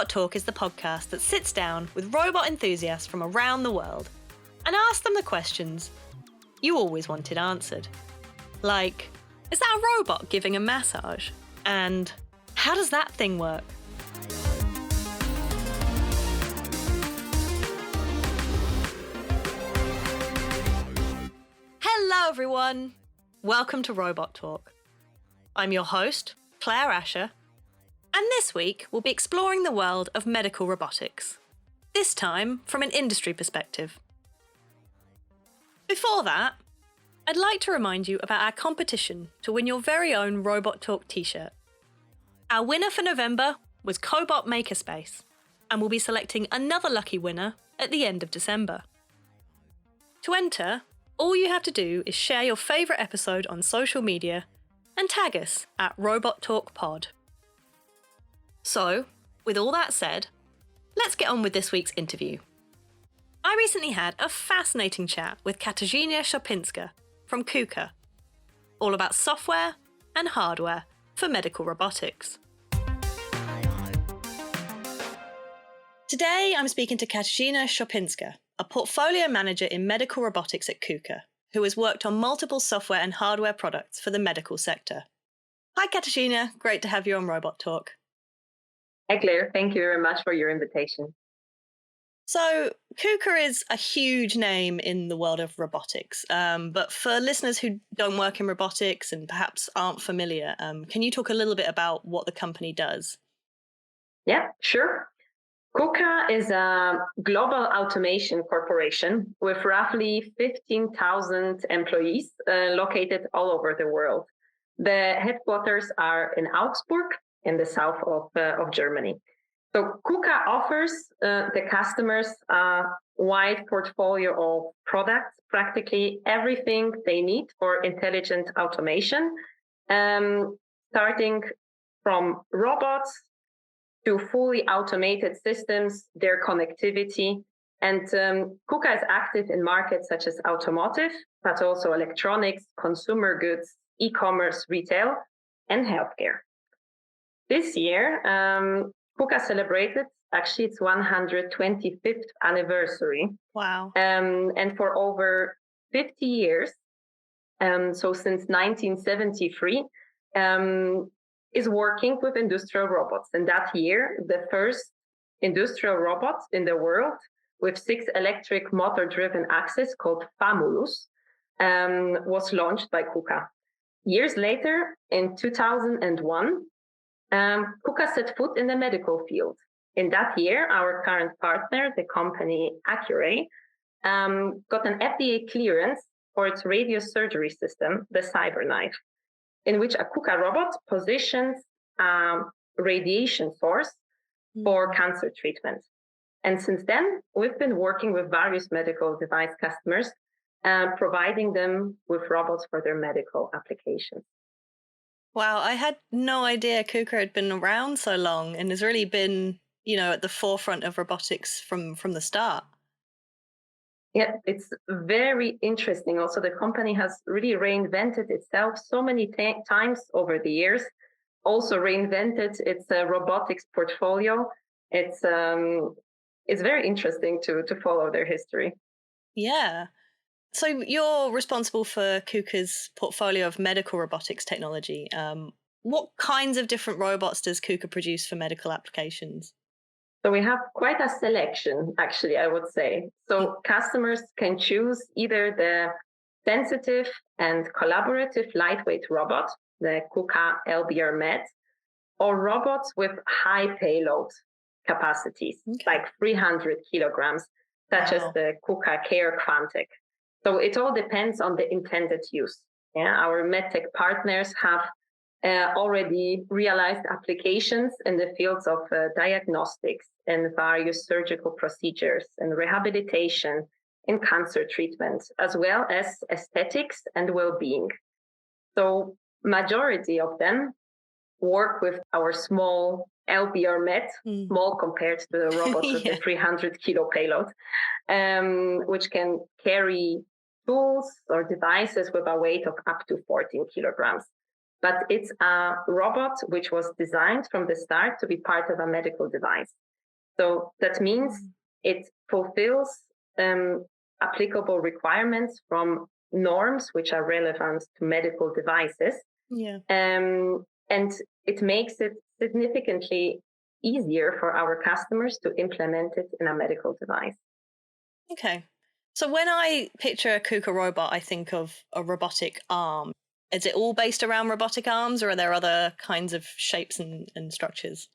Robot Talk is the podcast that sits down with robot enthusiasts from around the world and asks them the questions you always wanted answered. Like, is that a robot giving a massage? And how does that thing work? Hello everyone! Welcome to Robot Talk. I'm your host, Claire Asher, and this week we'll be exploring the world of medical robotics, this time from an industry perspective. Before that, I'd like to remind you about our competition to win your very own Robot Talk t-shirt. Our winner for November was Cobot Makerspace, and we'll be selecting another lucky winner at the end of December. To enter, all you have to do is share your favourite episode on social media and tag us at Robot Talk Pod. So, with all that said, let's get on with this week's interview. I recently had a fascinating chat with Katarzyna Szopinska from KUKA, all about software and hardware for medical robotics. Today I'm speaking to Katarzyna Szopinska, a portfolio manager in medical robotics at KUKA, who has worked on multiple software and hardware products for the medical sector. Hi Katarzyna, great to have you on Robot Talk. Hi Claire, thank you very much for your invitation. So KUKA is a huge name in the world of robotics, but for listeners who don't work in robotics and perhaps aren't familiar, can you talk a little bit about what the company does? Yeah, sure. KUKA is a global automation corporation with roughly 15,000 employees located all over the world. The headquarters are in Augsburg, in the south of Germany. So KUKA offers the customers a wide portfolio of products, practically everything they need for intelligent automation, starting from robots to fully automated systems, their connectivity. And KUKA is active in markets such as automotive, but also electronics, consumer goods, e-commerce, retail, and healthcare. This year, KUKA celebrated actually its 125th anniversary. Wow. And for over 50 years, so since 1973, is working with industrial robots. And that year, the first industrial robot in the world with 6 electric motor-driven axes called Famulus was launched by KUKA. Years later, in 2001, KUKA set foot in the medical field. In that year, our current partner, the company Accuray, got an FDA clearance for its radiosurgery system, the CyberKnife, in which a KUKA robot positions a radiation source for cancer treatment. And since then, we've been working with various medical device customers, providing them with robots for their medical applications. Wow, I had no idea KUKA had been around so long and has really been, at the forefront of robotics from the start. Yeah, it's very interesting. Also, the company has really reinvented itself so many times over the years. Also reinvented its robotics portfolio. It's very interesting to follow their history. Yeah. So you're responsible for KUKA's portfolio of medical robotics technology. What kinds of different robots does KUKA produce for medical applications? So we have quite a selection, actually, I would say. So customers can choose either the sensitive and collaborative lightweight robot, the KUKA LBR Med, or robots with high payload capacities, like 300 kilograms, such as the KUKA Care Quantec. So it all depends on the intended use. Yeah, our medtech partners have already realized applications in the fields of diagnostics and various surgical procedures and rehabilitation in cancer treatment, as well as aesthetics and well-being. So majority of them work with our small LBR Med, small compared to the robots with the 300 kilo payload, which can carry tools or devices with a weight of up to 14 kilograms. But it's a robot which was designed from the start to be part of a medical device. So that means it fulfills applicable requirements from norms which are relevant to medical devices. Yeah. And it makes it significantly easier for our customers to implement it in a medical device. Okay. So when I picture a KUKA robot, I think of a robotic arm. Is it all based around robotic arms, or are there other kinds of shapes and structures?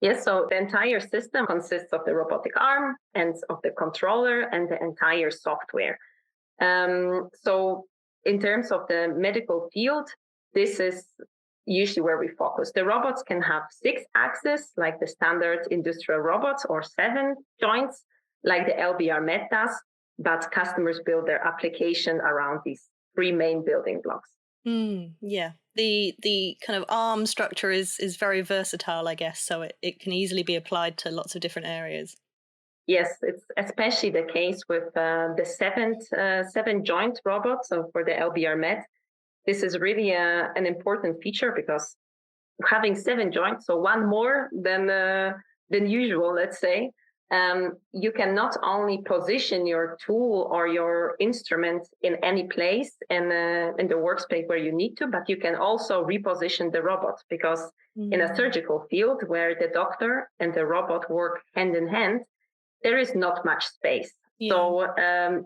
Yes, so the entire system consists of the robotic arm and of the controller and the entire software. So in terms of the medical field, this is usually where we focus. The robots can have 6 axes, like the standard industrial robots, or 7 joints, like the LBR Med does, but customers build their application around these 3 main building blocks. Yeah. The kind of arm structure is very versatile, I guess, so it can easily be applied to lots of different areas. Yes, it's especially the case with the 7 joint robot. So for the LBR Med, this is really an important feature because having 7 joints, so one more than usual, let's say, you can not only position your tool or your instrument in any place in the workspace where you need to, but you can also reposition the robot, because in a surgical field where the doctor and the robot work hand in hand, there is not much space. Yeah. So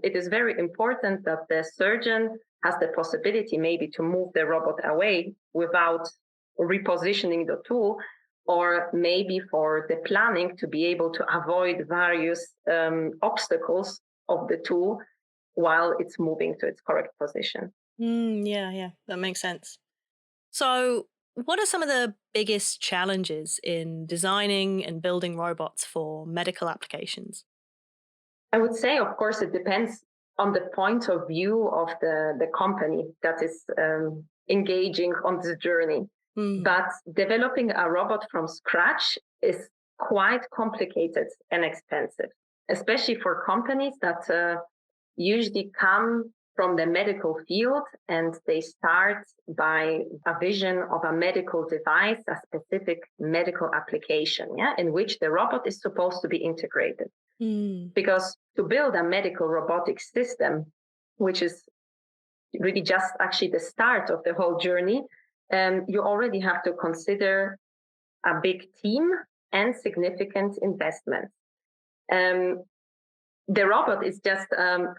it is very important that the surgeon has the possibility maybe to move the robot away without repositioning the tool, or maybe for the planning to be able to avoid various obstacles of the tool while it's moving to its correct position. Yeah, that makes sense. So, what are some of the biggest challenges in designing and building robots for medical applications? I would say, of course, it depends on the point of view of the company that is engaging on this journey. But developing a robot from scratch is quite complicated and expensive, especially for companies that usually come from the medical field and they start by a vision of a medical device, a specific medical application, in which the robot is supposed to be integrated. Because to build a medical robotics system, which is really just actually the start of the whole journey, you already have to consider a big team and significant investments. The robot is just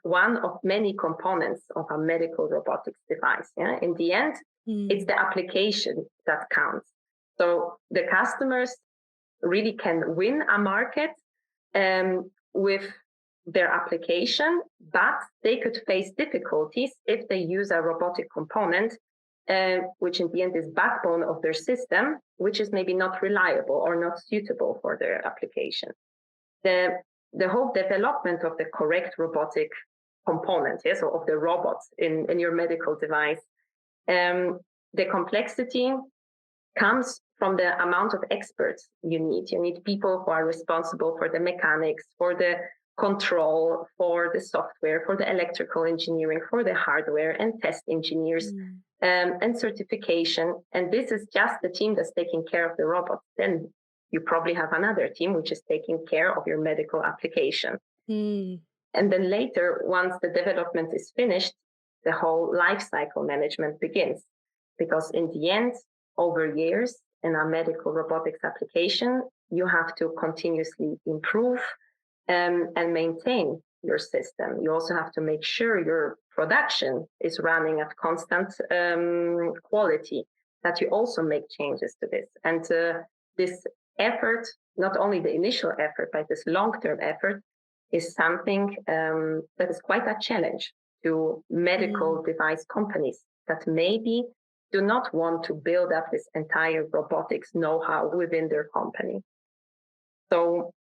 one of many components of a medical robotics device. In the end, it's the application that counts. So the customers really can win a market with their application, but they could face difficulties if they use a robotic component, which in the end is backbone of their system, which is maybe not reliable or not suitable for their application. The whole development of the correct robotic component, so of the robots in your medical device, the complexity comes from the amount of experts you need. You need people who are responsible for the mechanics, for the control, for the software, for the electrical engineering, for the hardware, and test engineers, and certification. And this is just the team that's taking care of the robot. Then you probably have another team which is taking care of your medical application. And then later, once the development is finished, the whole life cycle management begins. Because in the end, over years in a medical robotics application, you have to continuously improve and maintain your system. You also have to make sure your production is running at constant quality, that you also make changes to this. And this effort, not only the initial effort, but this long-term effort, is something that is quite a challenge to medical device companies that maybe do not want to build up this entire robotics know-how within their company. So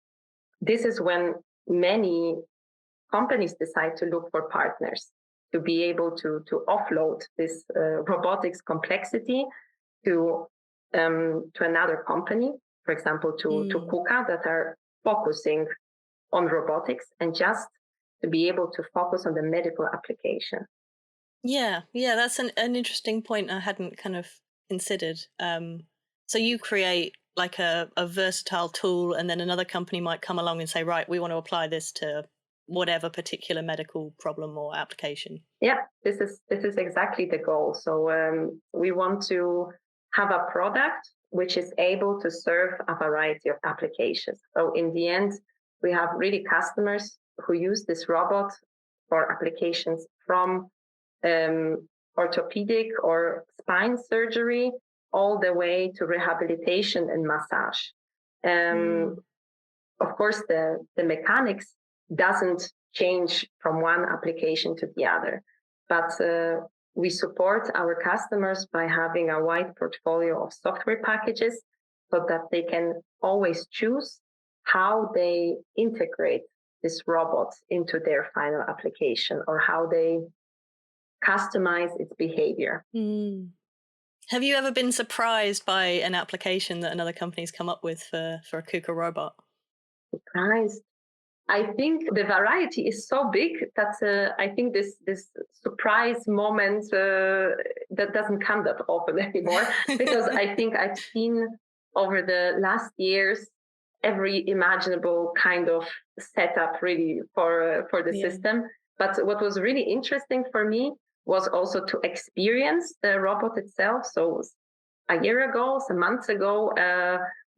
this is when many companies decide to look for partners to be able to offload this robotics complexity to another company, for example, to KUKA, that are focusing on robotics, and just to be able to focus on the medical application. Yeah, that's an interesting point I hadn't kind of considered. So you create like a versatile tool, and then another company might come along and say, right, we want to apply this to whatever particular medical problem or application. Yeah, this is exactly the goal. So we want to have a product which is able to serve a variety of applications. So in the end, we have really customers who use this robot for applications from orthopedic or spine surgery all the way to rehabilitation and massage. Of course, the mechanics doesn't change from one application to the other, but we support our customers by having a wide portfolio of software packages so that they can always choose how they integrate this robot into their final application or how they customize its behavior. Have you ever been surprised by an application that another company's come up with for a KUKA robot? Surprised? I think the variety is so big that I think this surprise moment that doesn't come that often anymore, because I think I've seen over the last years every imaginable kind of setup really for the system. But what was really interesting for me was also to experience the robot itself. So a year ago, some months ago,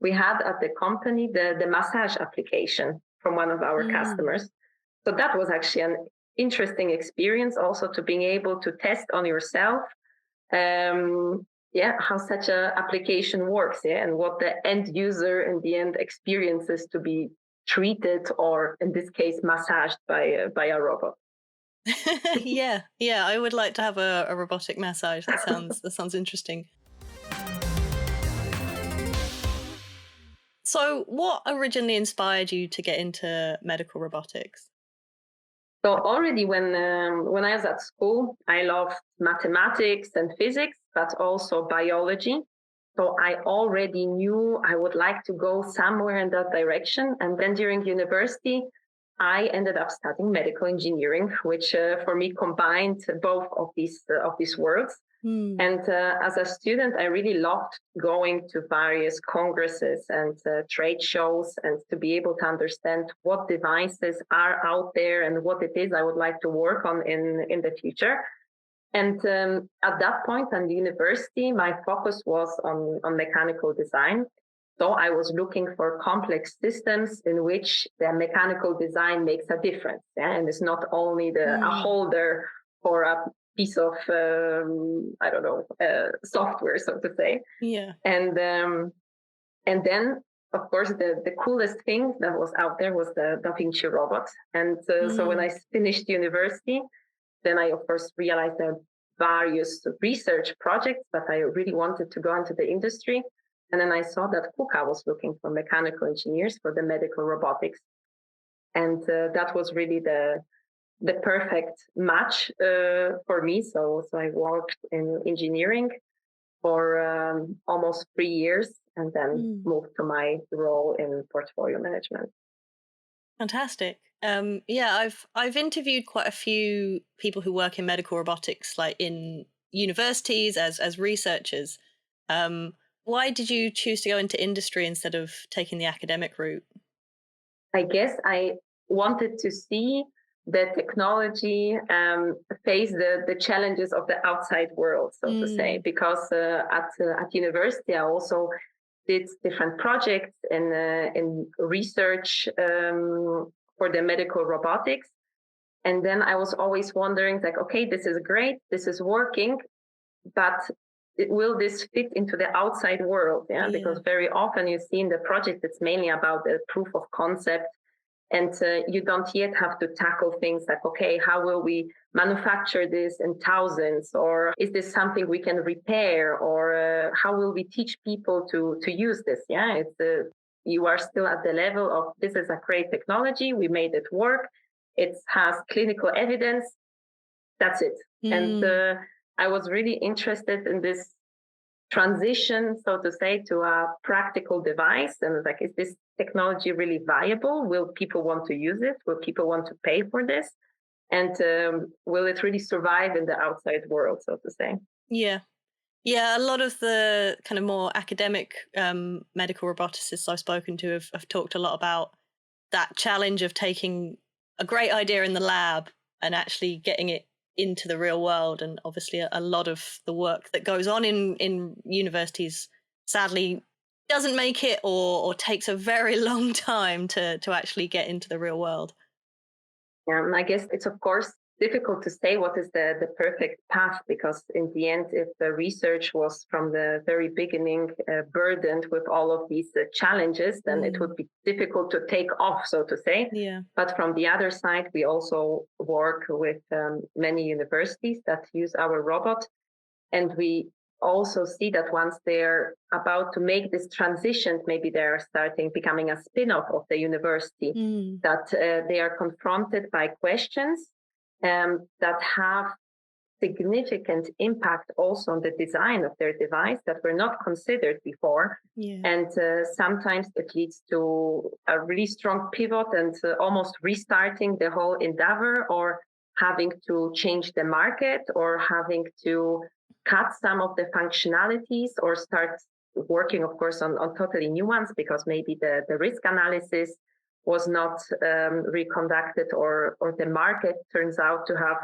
we had at the company the massage application from one of our customers. So that was actually an interesting experience also, to being able to test on yourself how such a application works, and what the end user in the end experiences to be treated, or in this case massaged by a robot. yeah, I would like to have a robotic massage. That sounds interesting. So what originally inspired you to get into medical robotics? So already when I was at school, I loved mathematics and physics, but also biology. So I already knew I would like to go somewhere in that direction. And then during university, I ended up studying medical engineering, which for me combined both of these worlds. And as a student, I really loved going to various congresses and trade shows, and to be able to understand what devices are out there and what it is I would like to work on in the future. And at that point in the university, my focus was on mechanical design. So I was looking for complex systems in which the mechanical design makes a difference. Yeah? And it's not only a holder for a piece of, software, so to say. Yeah. And then, of course, the coolest thing that was out there was the Da Vinci robot. And so when I finished university, then I, of course, realized there are various research projects, but I really wanted to go into the industry. And then I saw that KUKA was looking for mechanical engineers for the medical robotics. And that was really the perfect match for me. So I worked in engineering for almost 3 years, and then moved to my role in portfolio management. Fantastic. I've interviewed quite a few people who work in medical robotics, like in universities as researchers. Why did you choose to go into industry instead of taking the academic route? I guess I wanted to see the technology face the challenges of the outside world, so to say, because at university I also did different projects in research for the medical robotics. And then I was always wondering, like, okay, this is great, this is working, but will this fit into the outside world? Yeah, because very often you see in the project it's mainly about the proof of concept, and you don't yet have to tackle things like, okay, how will we manufacture this in thousands, or is this something we can repair, or how will we teach people to use this? Yeah, it's you are still at the level of, this is a great technology, we made it work, it has clinical evidence, that's it. And I was really interested in this transition, so to say, to a practical device. And like, is this technology really viable? Will people want to use it? Will people want to pay for this? And will it really survive in the outside world, so to say? Yeah. Yeah, a lot of the kind of more academic medical roboticists I've spoken to have talked a lot about that challenge of taking a great idea in the lab and actually getting it into the real world. And obviously, a lot of the work that goes on in universities sadly doesn't make it, or takes a very long time to actually get into the real world. I guess it's, of course, difficult to say what is the perfect path, because in the end, if the research was from the very beginning burdened with all of these challenges, then it would be difficult to take off, so to say. Yeah. But from the other side, we also work with many universities that use our robot. And we also see that once they're about to make this transition, maybe they're starting becoming a spin-off of the university, that they are confronted by questions that have significant impact also on the design of their device that were not considered before. Yeah. And sometimes it leads to a really strong pivot and almost restarting the whole endeavor, or having to change the market, or having to cut some of the functionalities, or start working, of course, on totally new ones, because maybe the risk analysis was not reconducted, or the market turns out to have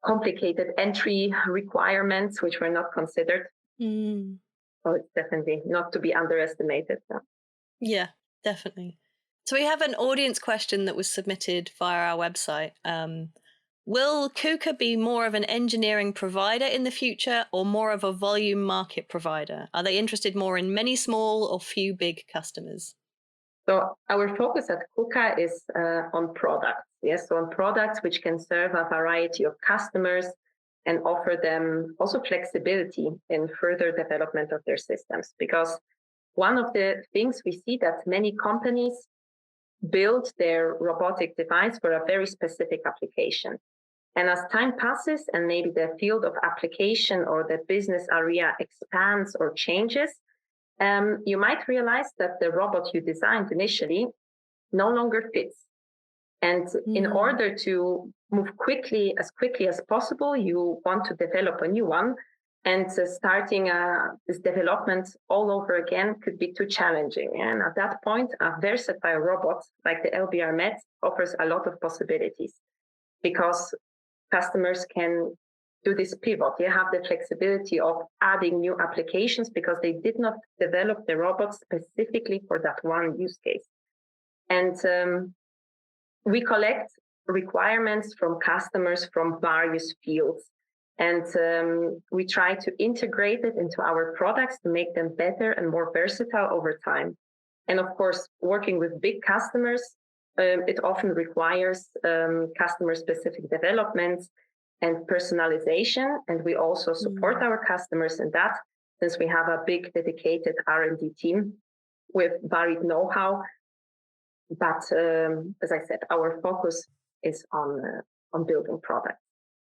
complicated entry requirements which were not considered. So it's definitely not to be underestimated. So. Yeah, definitely. So we have an audience question that was submitted via our website. Will KUKA be more of an engineering provider in the future, or more of a volume market provider? Are they interested more in many small or few big customers? So our focus at KUKA is on products. Yes, so on products which can serve a variety of customers and offer them also flexibility in further development of their systems. Because one of the things we see that many companies build their robotic device for a very specific application. And as time passes and maybe the field of application or the business area expands or changes, you might realize that the robot you designed initially no longer fits. And in order to move quickly as possible, you want to develop a new one. And starting this development all over again could be too challenging. And at that point, a versatile robot like the LBR Med offers a lot of possibilities, because customers can do this pivot. You have the flexibility of adding new applications because they did not develop the robot specifically for that one use case. And we collect requirements from customers from various fields. And we try to integrate it into our products to make them better and more versatile over time. And of course, working with big customers, it often requires customer-specific developments and personalization. And we also support our customers in that, since we have a big dedicated R&D team with varied know-how. But as I said, our focus is on building products.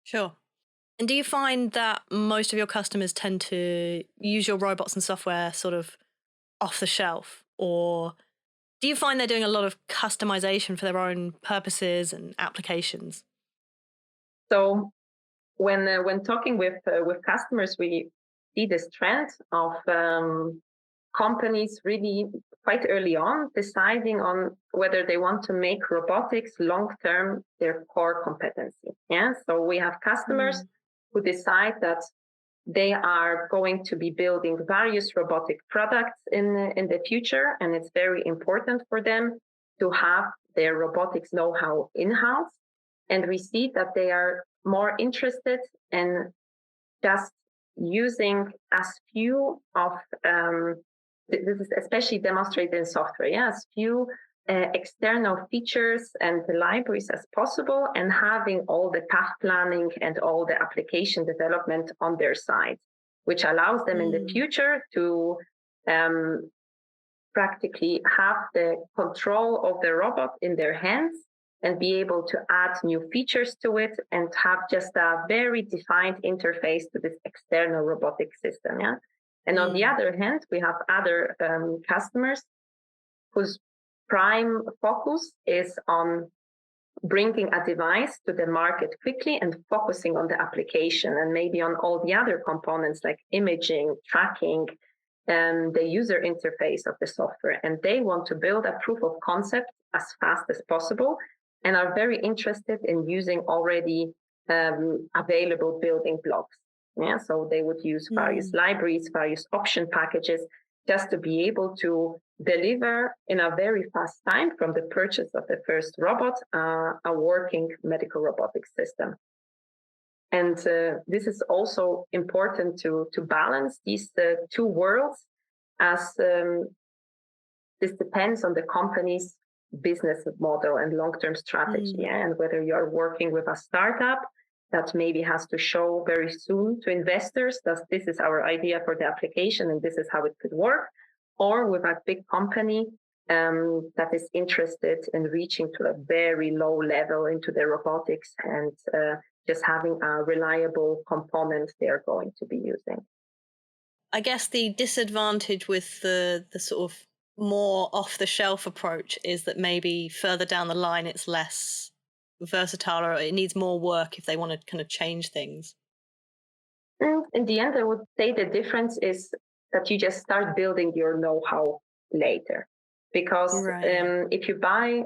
Sure. And do you find that most of your customers tend to use your robots and software sort of off the shelf, or do you find they're doing a lot of customization for their own purposes and applications? So when talking with customers, we see this trend of companies really quite early on deciding on whether they want to make robotics long-term their core competency. Yeah. So we have customers who decide that they are going to be building various robotic products in the future, and it's very important for them to have their robotics know-how in-house. And we see that they are more interested in just using as few of this is especially demonstrated in software, as few external features and libraries as possible, and having all the path planning and all the application development on their side, which allows them in the future to practically have the control of the robot in their hands and be able to add new features to it and have just a very defined interface to this external robotic system. Yeah. And on the other hand, we have other customers whose prime focus is on bringing a device to the market quickly and focusing on the application and maybe on all the other components like imaging, tracking, the user interface of the software. And they want to build a proof of concept as fast as possible and are very interested in using already available building blocks. Yeah, so they would use various libraries, various option packages, just to be able to deliver in a very fast time from the purchase of the first robot, a working medical robotics system. And this is also important to balance these two worlds, as this depends on the company's business model and long-term strategy, and whether you're working with a startup that maybe has to show very soon to investors that this is our idea for the application and this is how it could work, or with a big company that is interested in reaching to a very low level into the robotics and just having a reliable component they're going to be using. I guess the disadvantage with the sort of more off-the-shelf approach is that maybe further down the line it's less versatile, or it needs more work if they want to kind of change things. In the end, I would say the difference is that you just start building your know-how later. Because if you buy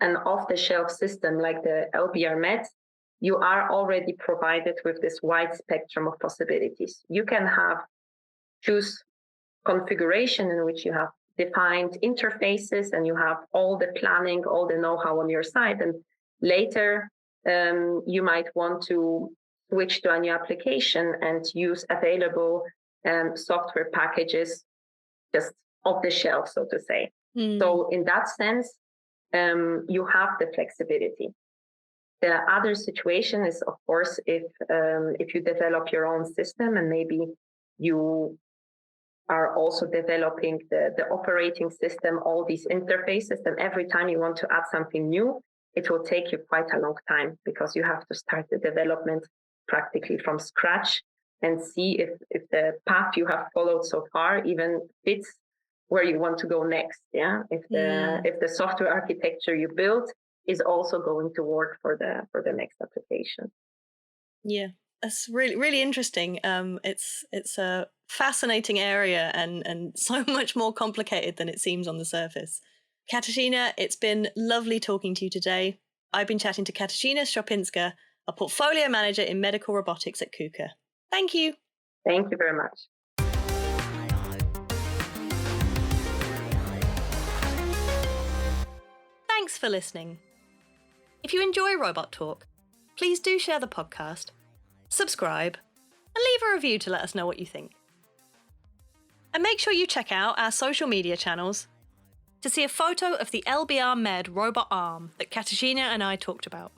an off-the-shelf system like the LBR Med, you are already provided with this wide spectrum of possibilities. You can choose configuration in which you have defined interfaces and you have all the planning, all the know-how on your side. And later, you might want to switch to a new application and use available software packages just off the shelf, so to say. So in that sense, you have the flexibility. The other situation is, of course, if you develop your own system and maybe you are also developing the operating system, all these interfaces, and every time you want to add something new, it will take you quite a long time because you have to start the development practically from scratch and see if the path you have followed so far even fits where you want to go next. Yeah, if the software architecture you built is also going to work for the next application. Yeah, that's really, really interesting. It's a fascinating area and so much more complicated than it seems on the surface. Katarzyna, it's been lovely talking to you today. I've been chatting to Katarzyna Szopinska, a portfolio manager in medical robotics at KUKA. Thank you. Thank you very much. Thanks for listening. If you enjoy Robot Talk, please do share the podcast, subscribe, and leave a review to let us know what you think. And make sure you check out our social media channels to see a photo of the LBR Med robot arm that Katarzyna and I talked about.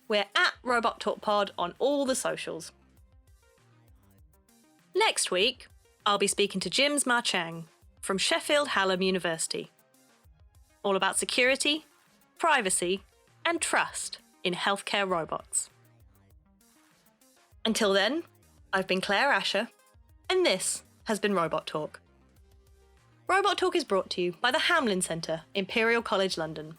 We're at Robot Talk Pod on all the socials. Next week, I'll be speaking to Jims Ma Chang from Sheffield Hallam University, all about security, privacy, and trust in healthcare robots. Until then, I've been Claire Asher, and this has been Robot Talk. Robot Talk is brought to you by the Hamlin Centre, Imperial College London.